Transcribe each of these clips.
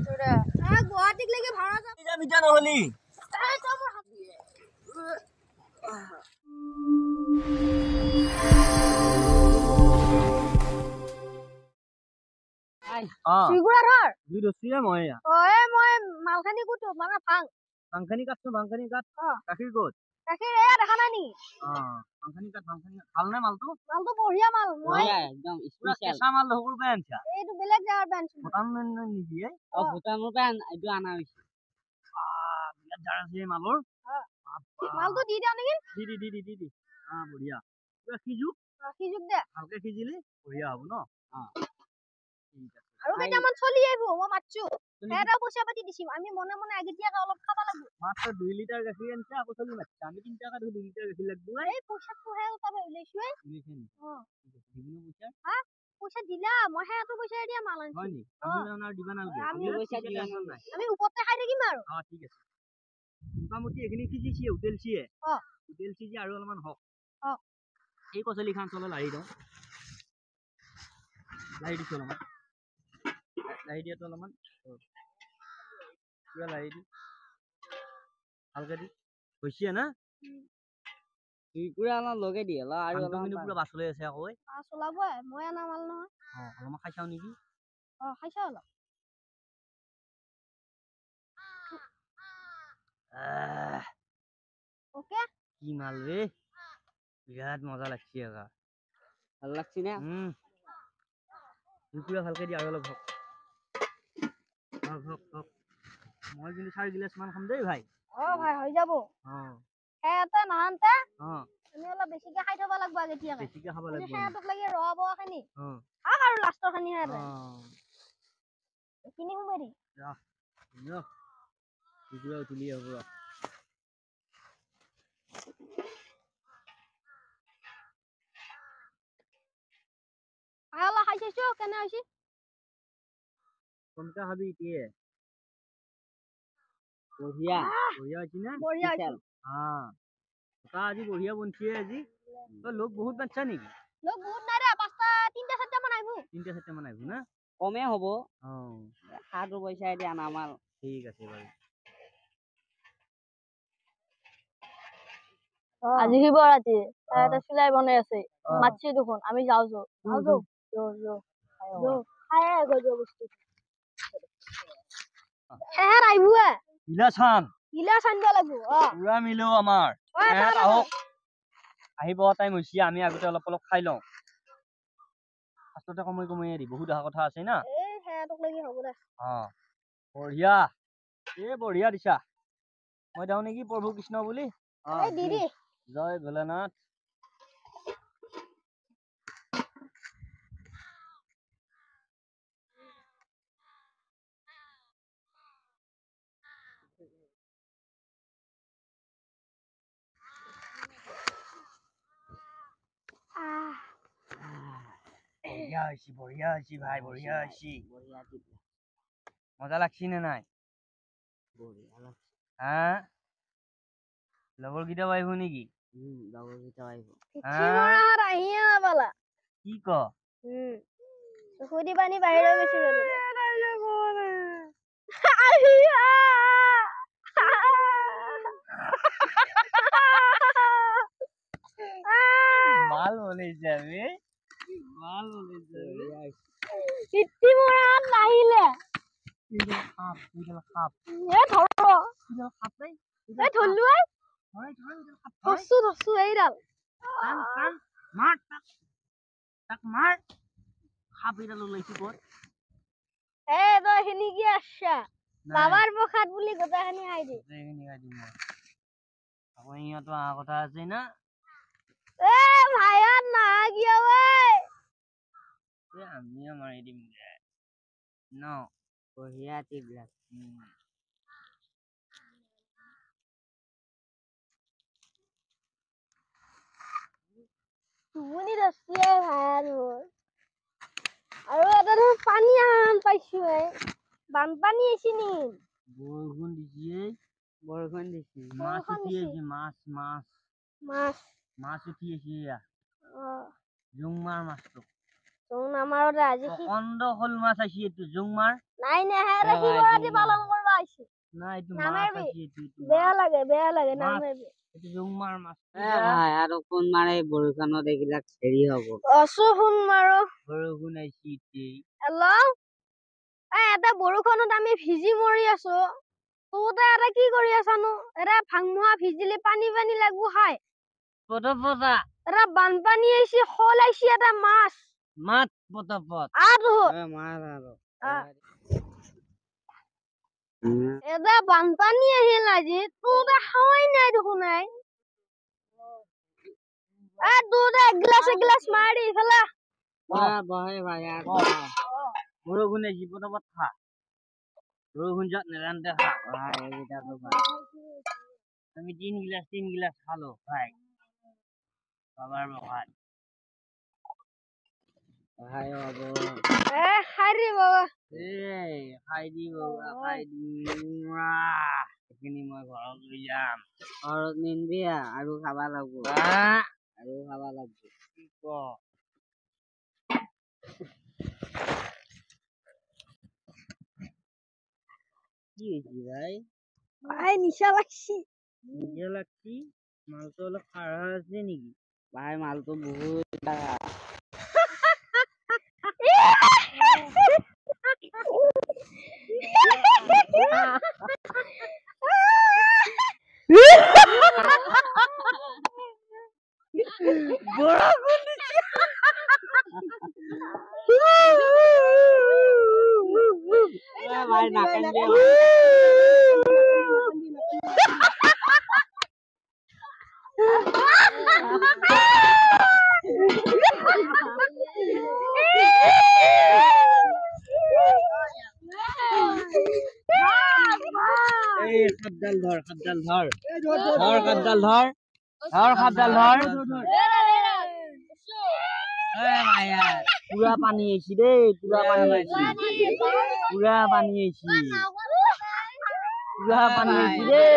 তোৰা গুৱাহাটীক লাগি ভাড়া যাবি নহলি মালখানি কুটো মানে ভাংখানি কাট গাখীৰ ক'ত গাখীৰ এয়া দেখা নাই নেকি ভাংখানি ভাল নাই মালটো বঢ়িয়া মাল একদম স্পেশাল কেঁচা মাল হকুৰ পৰা আনছা এইটো বেলেগ জাগাৰ পৰা আনিছো ভূটান নিকি ভূটানৰ পৰা এইটো আনা হৈছে বিৰাট জাৰ আছে মালৰ মালটো দি দিও নেকি দি বঢ়িয়া পুৰা সিজুক দে ভালকে সিজিলি বঢ়িয়া হ'ব ন ঠিক আছে আৰু কেইটামান চলি আহিব মই মাতছো এটা পইচা পাতি দিছিম আমি মনে মনে আগতিয়াকে অলপ খাবা লাগব মাত্ৰ 2 লিটাৰ গাখীৰ আনছা আকৌ চলি মাতছা আমি 3 টাকা 2 লিটাৰ গাখীৰ লাগব এই পইচাটো হে তবে উলাইছো দিবিনো পইচা পইচা দিলা মই হেটো পইচা দিয়া মাল আনছো হয় নি আমি না দিবা নালগে আমি পইচা দিয়া নাই আমি উপতে খাই থাকিম আৰু ঠিক আছে মোটামুটি এখিনি সিজিছি উতেলছিয়ে উতেলছি আৰু অলপমান হক এই কচলি খান চলে লাৰি দাও লাৰি দিছো অলপমান লাৰি দিয়াটো অলপমান পুৰা লাৰি দি ভালকে দি হৈছে না পুৰা আমাৰ লগে দিয়ে লা আৰু অলপমান কিন্তু পুৰা বাছলে আছে আকৌ চলাব মই আনা মাল নহয় অলপমান খাইছাও নেকি খাইছা অলপ ওকে কি মাল রে বিৰাট মজা লাগছে আগা ভাল লাগছি না পুৰা ভালকে দি আৰু অলপ হক মই কিন্তু 4 গিলাস মান খাম দেই ভাই ভাই হৈ যাব এটা নাহানতে তুমি অলপ বেছিকে খাই থবা লাগবা যেতিয়া বেছিকে খাব লাগিব হেয়াটোক লাগি ৰব খানি আৰু লাষ্টৰ খানি হে কিনি হুমেৰি পুৰা উঠলি হ'ব আলা খাইছো কেনে হইছি কমকা খাবি দিয়ে বঢ়িয়া হইছি না বঢ়িয়া হইছি তা আজি বঢ়িয়া বনছিয়ে আজি তো লোক বহুত বাচ্চা নেকি লোক বহুত নাই রে পাঁচটা তিনটা চারটা মান আইবো না কমে হ'ব হাটো পইচা দি আনা মাল ঠিক আছে বাৰু আজি কি বৰাতি এটা সিলাই বনাই আছে মাছি দেখোন আমি যাও যো খায় গজো বস্তু হের আইবুয়া ইলাছান দিয়া লাগবো পুৰা মিলো আমাৰ এত আহক আহিব টাইম হৈছে আমি আগতে অলপ অলপ খাই লওঁ ফাষ্টতে কমই দি বহুত আহা কথা আছে না এই হেয়াটোক লাগি হ'ব দে বঢ়িয়া বঢ়িয়া দিছা মই যাওঁ নেকি প্ৰভু কৃষ্ণ বুলি এই দিদি জয় ভোলেনাথ বঢ়িয়া হৈছি ভাই বঢ়িয়া হৈছি মজা লাগছি নে নাই লগৰ গীতা আহিব নেকি কি ক সুধি পানি বাহিৰ গৈছিল মাল বনাইছে আমি ইতি মৰা নাহিলে সাপ এইডাল মাৰ তাক মাৰ সাপ এইডাল ওলাইছে ক'ত তই খিনি কি আছা বাবাৰ প্ৰসাদ বুলি গোটাখিনি খাই দি আকৌ ইহঁতো অহা কথা আছে না ভাইয়াত নাহা কিয় আমিও মাৰি দিম ন বঢ়িয়া টিবিলাক তুমনি দস্তিয়ে ভাই আৰু এটা ধৰ পানী আন পাইছো বানপানী আহিছে নি বৰষুণ দিছে মাছ উঠি আছে মাছ উঠি আছে জুং মাৰ মাছটো জোং নামাৰোতে আজি প্ৰকাণ্ড শ'ল মাছ আহিছে এইটো জোং মাৰ নাই নেহেৰে শিৱৰাত্ৰি পালন কৰিব আহিছে নাই এইটো মাছ নামাৰিবি। আহিছে এইটো বেয়া লাগে মাছ। নামাৰিবি এইটো জোং মাৰ মাছ ভাই আৰু কোন মাৰে বৰষুণত এইবিলাক হেৰি হ'ব অচু ফোন মাৰো বৰষুণ আহিছে এতিয়া হেল্ল' এটা বৰষুণত আমি ভিজি মৰি আছো তহঁতে এটা কি কৰি আছানো এটা ভাংমুৱা ভিজিলে পানী লাগব খাই পদপদা এটা বানপানী আহিছে শল আহিছে এটা মাছ মাত পদপদ আৰু মাৰ আৰু এটা বানপানী আহিল আজি তহঁতে খাৱাই নাই দেখোন নাই তহঁতে এগিলাচ মাৰি ফেলা বহে ভাই বৰষুণ আহিছে পদপদ খা বৰষুণ যত নেজানতে খা আমি তিন গিলাচ খালো ভাই বাবাৰ ভাত ভাই হ'ব খাই দে বাবা খাই দি এইখিনি মই ঘৰত লৈ যাম ঘৰত নিনবি আৰু খাবা লাগব কি ক কি হৈছে ভাই নিচা লাগছি নিজে লাগছি মালটো অলপ খাৰা আছে নেকি ভাই মালটো বহুত ভাই নাকান্দি খাপডাল ধৰ পুৰা পানী আহিছে দেই পুৰা পানী আহিছে দেই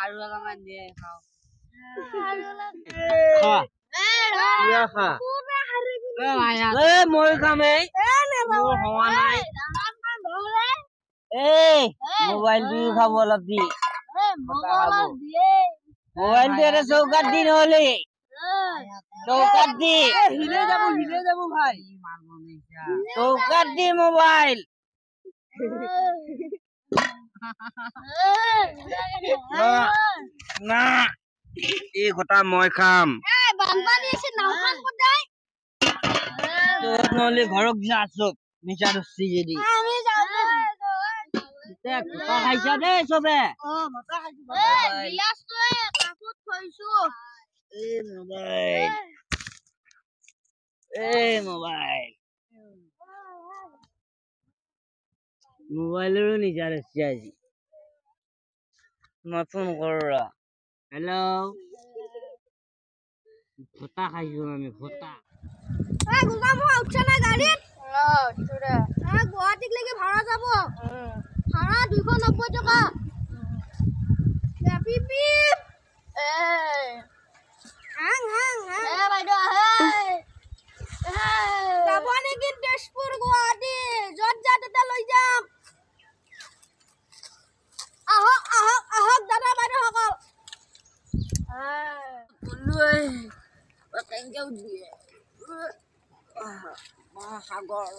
আৰু অলপমান দিয়ে খাওঁ খা মই খাম হোৱা নাই মোবাইলটো খাব অলপ দি মোবাইলটো এটা চৌকাত দি নহলে চৌকাত দি হিলে যাব ভাই চৌকাত দি মোবাইল না এই কথা মই খাম নহলে ঘৰত যা চব মিছা দস্তি যদি খাইছা দেই চবে মোবাইলৰো নিজা দস্তি আজি মই ফোন কৰো হেল্ল' ভোটা খাইছো আমি ভোটা গুৱাহাটীক লৈকে ভাড়া যাব ভাড়া 290 টকা যাব নেকি তেজপুৰ গুৱাহাটী য'ত যা তাতে লৈ যাম আহক দাদা বাইদেউসকল সাগৰ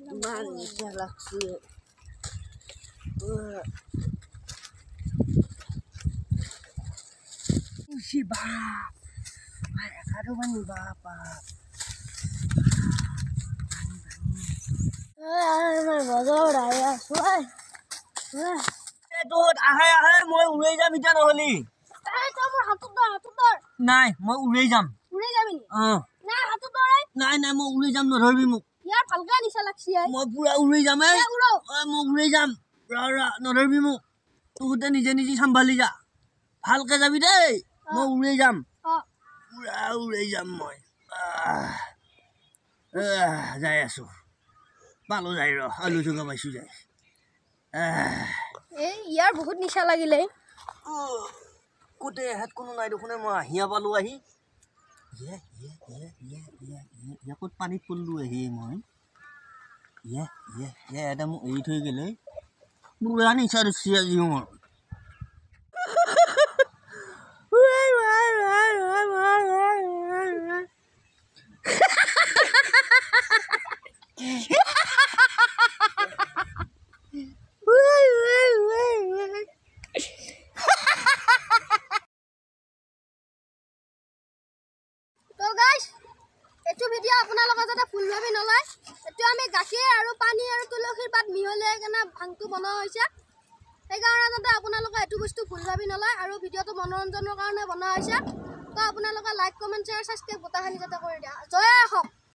ইমান নিচা লাগছে আহে মই উলাই যাম এতিয়া নহলি নাই মই উলাই যাম নাই মই উলাই যাম নধৰবি মোক মই পুৰা উলাই যাম মই উলাই যাম নধৰবি মোক তহঁতে নিজে চম্ভালি যা ভালকে যাবি দেই মই উলাই যাম পুৰা উলাই যাম মই যাই আছো পালো যাই আলু চুকা পাইছো যাই ইয়াৰ বহুত নিচা লাগিলে ক'তে হেত কোনো নাই দেখোনে মই আহিয়া পালো আহি ক'ত পানীত পৰলো আহি মই এটা মোক এৰি থৈ গ'লে বুঢ়া নিচা দিছি আজি মোৰ তো গাইস এটো ভিডিও আপোনালোকৰ যাতে ভুল ভাবি নলয় এটো আমি গাখীৰ আৰু পানী আৰু তুলসীৰ পাত মিহলাই কেনে ভাংটো বনোৱা হৈছে সেইকাৰণে যাতে আপোনালোকে এটো বস্তু ভুল ভাবি নলয় আৰু ভিডিওটো মনোৰঞ্জনৰ কাৰণে বনোৱা হৈছে তো আপোনালোকে লাইক কমেন্ট শ্বেয়াৰ সাবস্ক্ৰাইব গোটাখানি যাতে কৰি দিয়া জয় হওক